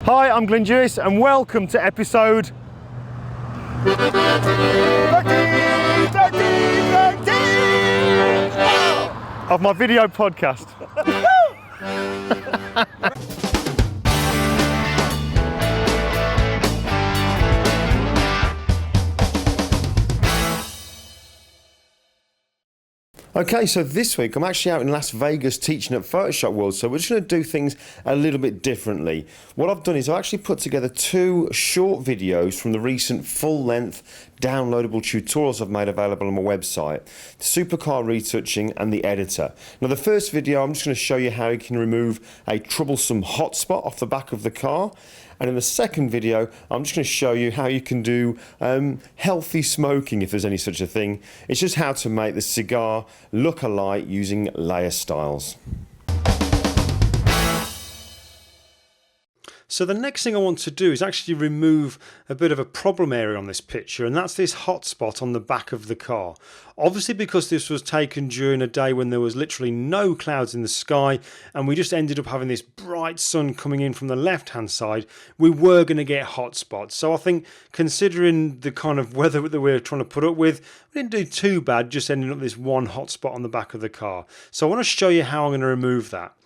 Hi, I'm Glyn Dewis and welcome to episode 30 of my video podcast. Okay, so this week I'm actually out in Las Vegas teaching at Photoshop World, so we're just going to do things a little bit differently. What I've done is I've actually put together two short videos from the recent full-length downloadable tutorials I've made available on my website, the supercar retouching and the editor. Now the first video I'm just going to show you how you can remove a troublesome hotspot off the back of the car. And in the second video, I'm just going to show you how you can do healthy smoking, if there's any such a thing. It's just how to make the cigar look alike using layer styles. So the next thing I want to do is actually remove a bit of a problem area on this picture, and that's this hotspot on the back of the car. Obviously, because this was taken during a day when there was literally no clouds in the sky and we just ended up having this bright sun coming in from the left hand side, we were going to get hotspots. So I think, considering the kind of weather that we were trying to put up with, we didn't do too bad just ending up with this one hotspot on the back of the car. So I want to show you how I'm going to remove that.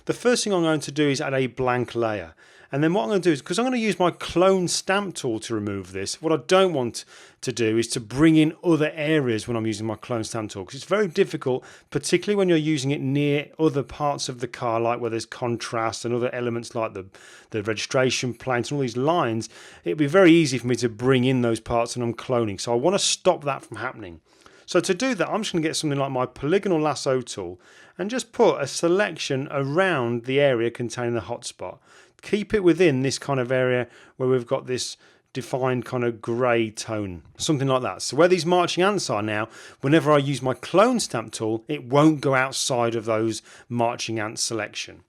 The first thing I'm going to do is add a blank layer. And then what I'm going to do is, because I'm going to use my clone stamp tool to remove this, what I don't want to do is to bring in other areas when I'm using my clone stamp tool, because it's very difficult, particularly when you're using it near other parts of the car, like where there's contrast and other elements like the registration plates and all these lines. It'd be very easy for me to bring in those parts when I'm cloning. So I want to stop that from happening. So to do that, I'm just going to get something like my polygonal lasso tool and just put a selection around the area containing the hotspot. Keep it within this kind of area where we've got this defined kind of grey tone, something like that. So where these marching ants are now, whenever I use my clone stamp tool, it won't go outside of those marching ant selection.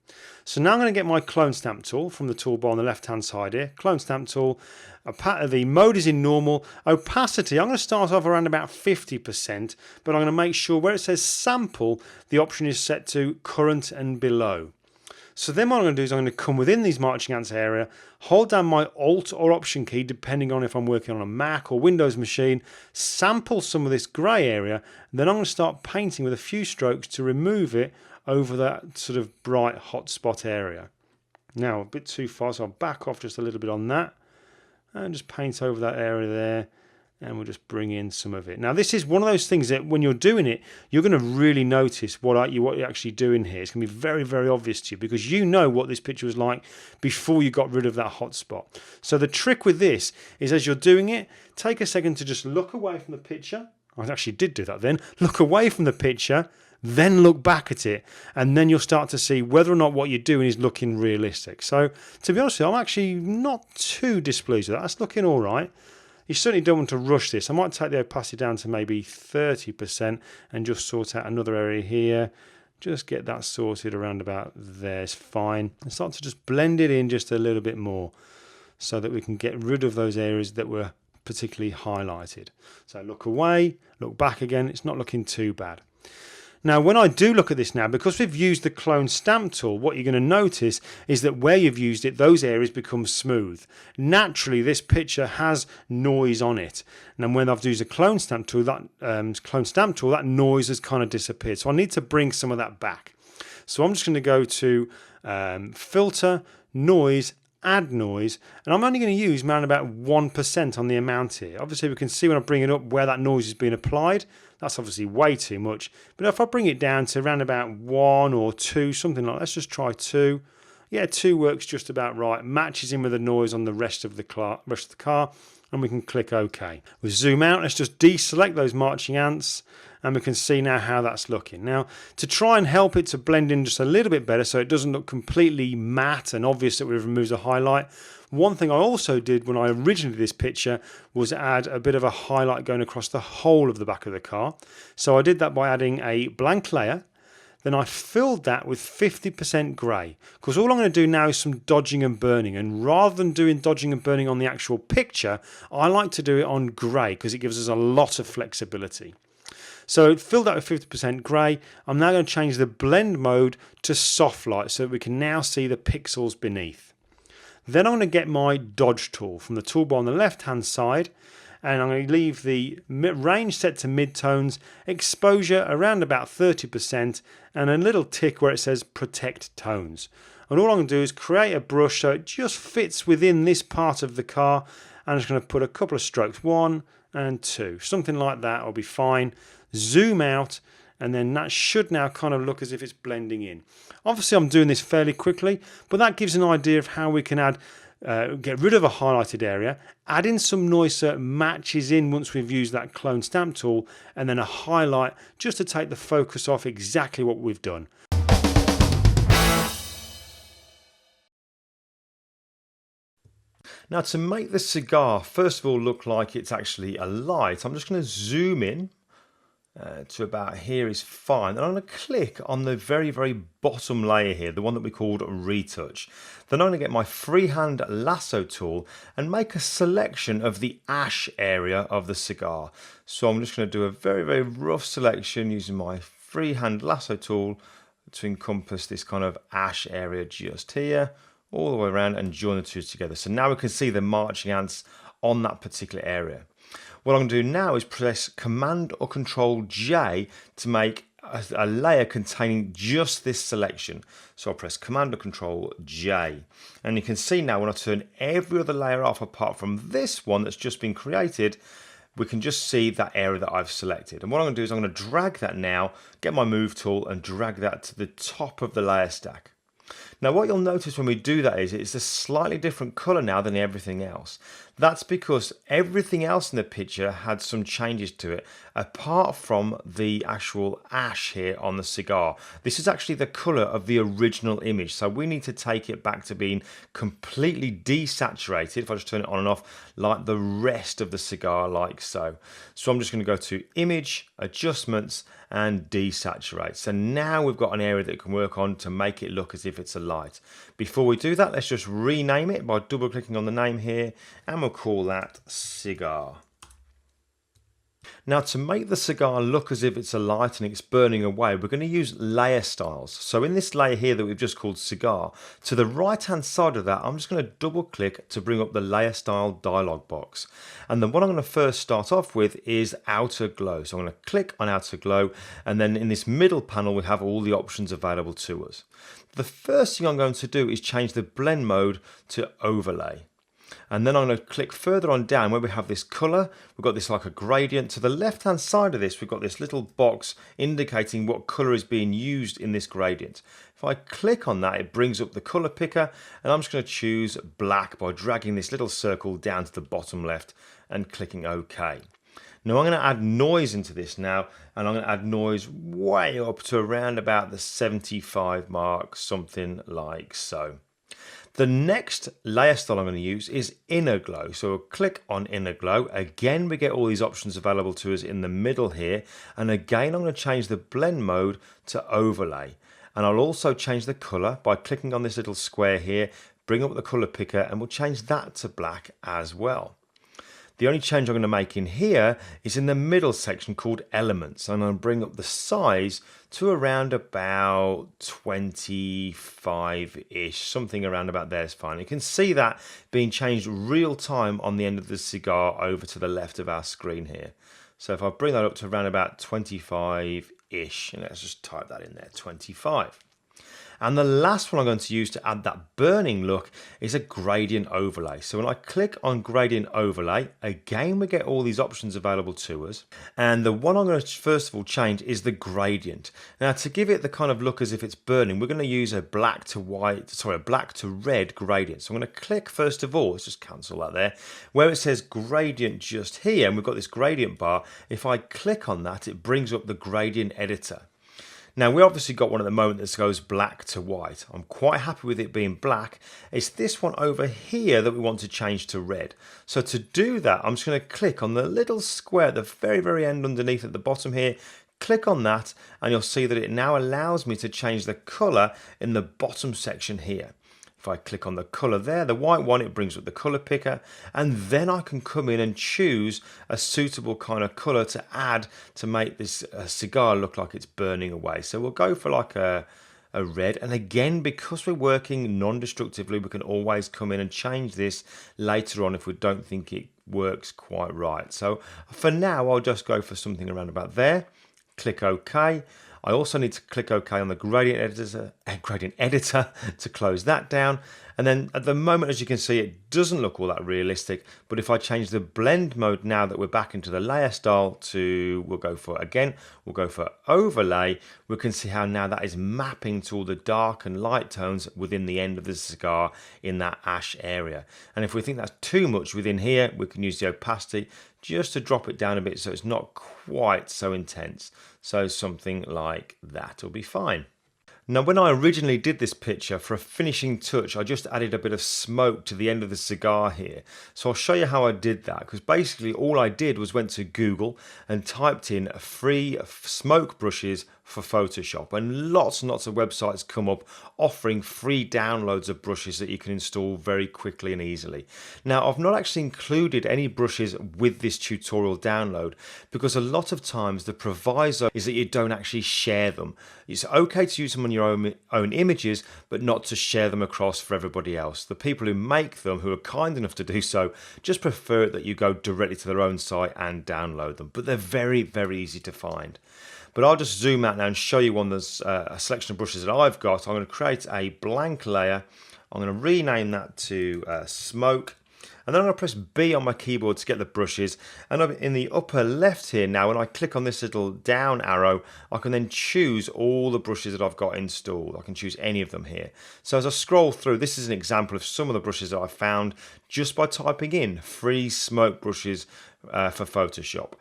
So now I'm going to get my clone stamp tool from the toolbar on the left hand side here, clone stamp tool. The mode is in normal. Opacity, I'm going to start off around about 50%, but I'm going to make sure where it says sample, the option is set to current and below. So then what I'm going to do is I'm going to come within these marching ants area, hold down my Alt or Option key, depending on if I'm working on a Mac or Windows machine, sample some of this grey area, and then I'm going to start painting with a few strokes to remove it over that sort of bright hotspot area. Now, a bit too far, so I'll back off just a little bit on that, and just paint over that area there. And we'll just bring in some of it. Now this is one of those things that when you're doing it, you're going to really notice what you're actually doing here. It's going to be very, very obvious to you because you know what this picture was like before you got rid of that hot spot. So the trick with this is, as you're doing it, take a second to just look away from the picture. I actually did do that then. Look away from the picture, then look back at it, and then you'll start to see whether or not what you're doing is looking realistic. So to be honest with you, I'm actually not too displeased with that. That's looking all right. You certainly don't want to rush this. I might take the opacity down to maybe 30% and just sort out another area here. Just get that sorted around about there. It's fine. And start to just blend it in just a little bit more so that we can get rid of those areas that were particularly highlighted. So look away, look back again. It's not looking too bad. Now, when I do look at this now, because we've used the clone stamp tool, what you're going to notice is that where you've used it, those areas become smooth. Naturally, this picture has noise on it. And when I've used a clone stamp tool, that noise has kind of disappeared. So I need to bring some of that back. So I'm just going to go to Filter, Noise, Add Noise, and I'm only going to use around about 1% on the amount here. Obviously we can see when I bring it up where that noise is being applied. That's obviously way too much, but if I bring it down to around about 1 or 2, something like that, let's just try 2. Yeah, 2 works just about right, matches in with the noise on the rest of the car, and we can click OK. We zoom out, let's just deselect those marching ants, and we can see now how that's looking. Now, to try and help it to blend in just a little bit better so it doesn't look completely matte and obvious that we've removed a highlight, one thing I also did when I originally did this picture was add a bit of a highlight going across the whole of the back of the car. So I did that by adding a blank layer. Then I filled that with 50% grey, because all I'm going to do now is some dodging and burning, and rather than doing dodging and burning on the actual picture, I like to do it on grey because it gives us a lot of flexibility. So filled that with 50% grey. I'm now going to change the blend mode to soft light so that we can now see the pixels beneath. Then I'm going to get my dodge tool from the toolbar on the left hand side, and I'm going to leave the range set to mid-tones, exposure around about 30%, and a little tick where it says protect tones. And all I'm going to do is create a brush so it just fits within this part of the car. I'm just going to put a couple of strokes, 1 and 2, something like that will be fine. Zoom out, and then that should now kind of look as if it's blending in. Obviously I'm doing this fairly quickly, but that gives an idea of how we can add get rid of a highlighted area, add in some noise so it matches in once we've used that clone stamp tool, and then a highlight just to take the focus off exactly what we've done. Now, to make the cigar first of all look like it's actually a light, I'm just going to zoom in to about here is fine. And I'm going to click on the very bottom layer here, the one that we called retouch. Then I'm going to get my freehand lasso tool and make a selection of the ash area of the cigar. So I'm just going to do a very rough selection using my freehand lasso tool to encompass this kind of ash area just here, all the way around, and join the two together. So now we can see the marching ants on that particular area. What I'm going to do now is press Command or Control J to make a layer containing just this selection. So I'll press Command or Control J. And you can see now when I turn every other layer off apart from this one that's just been created, we can just see that area that I've selected. And what I'm going to do is I'm going to drag that now, get my move tool and drag that to the top of the layer stack. Now what you'll notice when we do that is it's a slightly different colour now than everything else. That's because everything else in the picture had some changes to it, apart from the actual ash here on the cigar. This is actually the colour of the original image, so we need to take it back to being completely desaturated, if I just turn it on and off, like the rest of the cigar, like so. So I'm just going to go to Image, Adjustments, and Desaturate. So now we've got an area that we can work on to make it look as if it's a light. Before we do that, let's just rename it by double clicking on the name here, and we'll call that Cigar. Now, to make the cigar look as if it's a light and it's burning away, we're going to use layer styles. So in this layer here that we've just called Cigar, to the right hand side of that, I'm just going to double click to bring up the layer style dialog box. And then what I'm going to first start off with is Outer Glow. So I'm going to click on Outer Glow, and then in this middle panel we have all the options available to us. The first thing I'm going to do is change the blend mode to Overlay. And then I'm going to click further on down where we have this colour. We've got this like a gradient. To the left hand side of this, we've got this little box indicating what colour is being used in this gradient. If I click on that, it brings up the colour picker, and I'm just going to choose black by dragging this little circle down to the bottom left and clicking OK. Now I'm going to add noise into this now, and I'm going to add noise way up to around about the 75 mark, something like so. The next layer style I'm going to use is Inner Glow. So we'll click on Inner Glow. Again, we get all these options available to us in the middle here. And again, I'm going to change the blend mode to Overlay. And I'll also change the color by clicking on this little square here, bring up the color picker, and we'll change that to black as well. The only change I'm going to make in here is in the middle section called Elements. And I'm going to bring up the size to around about 25-ish, something around about there is fine. You can see that being changed real time on the end of the cigar over to the left of our screen here. So if I bring that up to around about 25-ish, and let's just type that in there, 25. And the last one I'm going to use to add that burning look is a gradient overlay. So when I click on gradient overlay, again we get all these options available to us. And the one I'm going to first of all change is the gradient. Now to give it the kind of look as if it's burning, we're going to use a black to red gradient. So I'm going to click first of all, let's just cancel that there, where it says gradient just here, and we've got this gradient bar. If I click on that, it brings up the gradient editor. Now we obviously got one at the moment that goes black to white. I'm quite happy with it being black. It's this one over here that we want to change to red. So to do that, I'm just going to click on the little square at the very end underneath at the bottom here. Click on that and you'll see that it now allows me to change the colour in the bottom section here. If I click on the colour there, the white one, it brings up the colour picker, and then I can come in and choose a suitable kind of colour to add to make this cigar look like it's burning away. So we'll go for like a a red. And again, because we're working non-destructively, we can always come in and change this later on if we don't think it works quite right. So for now, I'll just go for something around about there. Click OK. I also need to click OK on the gradient editor to close that down. And then at the moment, as you can see, it doesn't look all that realistic. But if I change the blend mode now that we're back into the layer style to, we'll go for overlay, we can see how now that is mapping to all the dark and light tones within the end of the cigar in that ash area. And if we think that's too much within here, we can use the opacity just to drop it down a bit so it's not quite so intense. So something like that will be fine. Now, when I originally did this picture, for a finishing touch, I just added a bit of smoke to the end of the cigar here. So I'll show you how I did that, because basically all I did was went to Google and typed in free smoke brushes for Photoshop, and lots and lots of websites come up offering free downloads of brushes that you can install very quickly and easily. Now, I've not actually included any brushes with this tutorial download because a lot of times the proviso is that you don't actually share them. It's okay to use them on your own images, but not to share them across for everybody else. The people who make them, who are kind enough to do so, just prefer that you go directly to their own site and download them. But they're very, very easy to find. But I'll just zoom out now and show you one. There's a selection of brushes that I've got. I'm going to create a blank layer. I'm going to rename that to smoke. And then I'm going to press B on my keyboard to get the brushes. And in the upper left here now, when I click on this little down arrow, I can then choose all the brushes that I've got installed. I can choose any of them here. So as I scroll through, this is an example of some of the brushes that I found just by typing in free smoke brushes for Photoshop.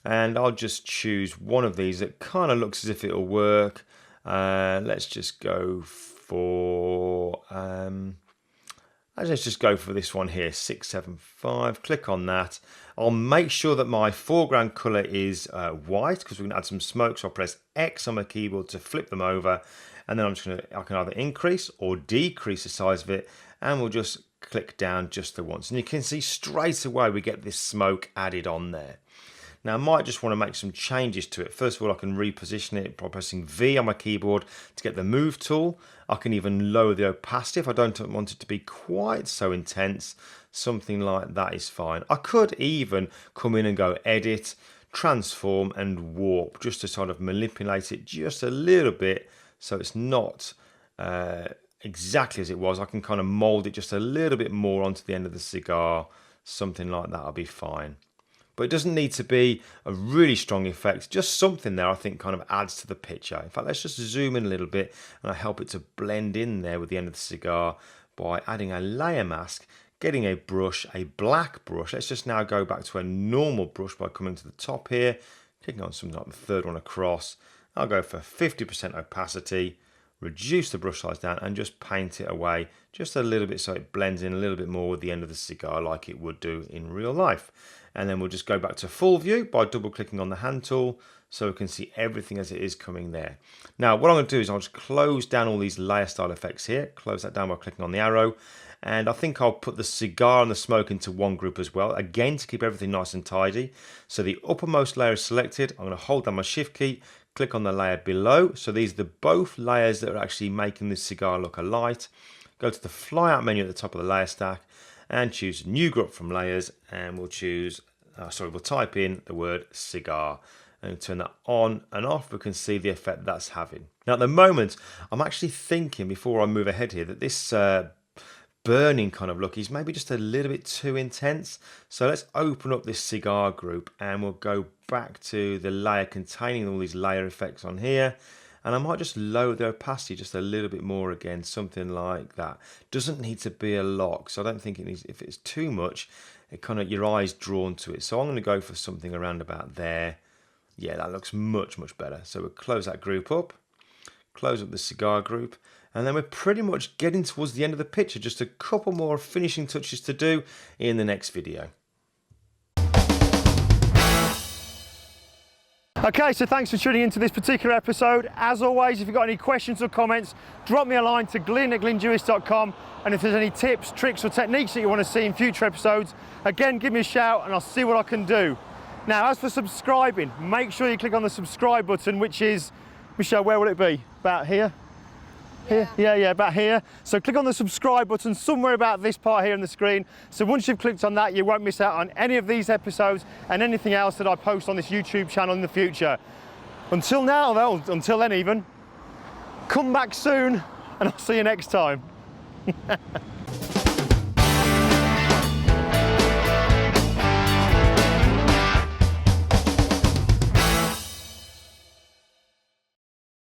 And I'll just choose one of these that kind of looks as if it'll work. Let's just go for this one here, 675. Click on that. I'll make sure that my foreground color is white because we're going to add some smoke. So I'll press X on my keyboard to flip them over, and then I can either increase or decrease the size of it, and we'll just click down just the once, and you can see straight away we get this smoke added on there. Now, I might just want to make some changes to it. First of all, I can reposition it by pressing V on my keyboard to get the move tool. I can even lower the opacity if I don't want it to be quite so intense. Something like that is fine. I could even come in and go edit, transform and warp just to sort of manipulate it just a little bit so it's not exactly as it was. I can kind of mold it just a little bit more onto the end of the cigar. Something like that will be fine. But it doesn't need to be a really strong effect. Just something there I think kind of adds to the picture. In fact, let's just zoom in a little bit and I help it to blend in there with the end of the cigar by adding a layer mask, getting a brush, a black brush. Let's just now go back to a normal brush by coming to the top here, clicking on something like the third one across. I'll go for 50% opacity, reduce the brush size down and just paint it away just a little bit so it blends in a little bit more with the end of the cigar like it would do in real life. And then we'll just go back to full view by double clicking on the hand tool so we can see everything as it is coming there. Now what I'm going to do is I'll just close down all these layer style effects here, close that down by clicking on the arrow, and I think I'll put the cigar and the smoke into one group as well, again to keep everything nice and tidy. So the uppermost layer is selected. I'm going to hold down my shift key, click on the layer below. So these are both layers that are actually making this cigar look alight. Go to the flyout menu at the top of the layer stack and choose new group from layers, and we'll choose we'll type in the word cigar and turn that on and off. We can see the effect that's having. Now at the moment I'm actually thinking, before I move ahead here, that this burning kind of look is maybe just a little bit too intense. So let's open up this cigar group and we'll go back to the layer containing all these layer effects on here. And I might just lower the opacity just a little bit more again, something like that. Doesn't need to be a lot, so I don't think it needs, if it's too much, it kind of, your eye's drawn to it. So I'm going to go for something around about there. Yeah, that looks much, much better. So we'll close that group up, close up the cigar group, and then we're pretty much getting towards the end of the picture. Just a couple more finishing touches to do in the next video. Okay, so thanks for tuning into this particular episode. As always, if you've got any questions or comments, drop me a line to glyn@glyndewis.com. And if there's any tips, tricks or techniques that you want to see in future episodes, again, give me a shout and I'll see what I can do. Now, as for subscribing, make sure you click on the subscribe button, which is, Michelle, where will it be? About here? Here? Yeah, about here. So click on the subscribe button somewhere about this part here on the screen. So once you've clicked on that, you won't miss out on any of these episodes and anything else that I post on this YouTube channel in the future. Until now, though, until then even, come back soon and I'll see you next time.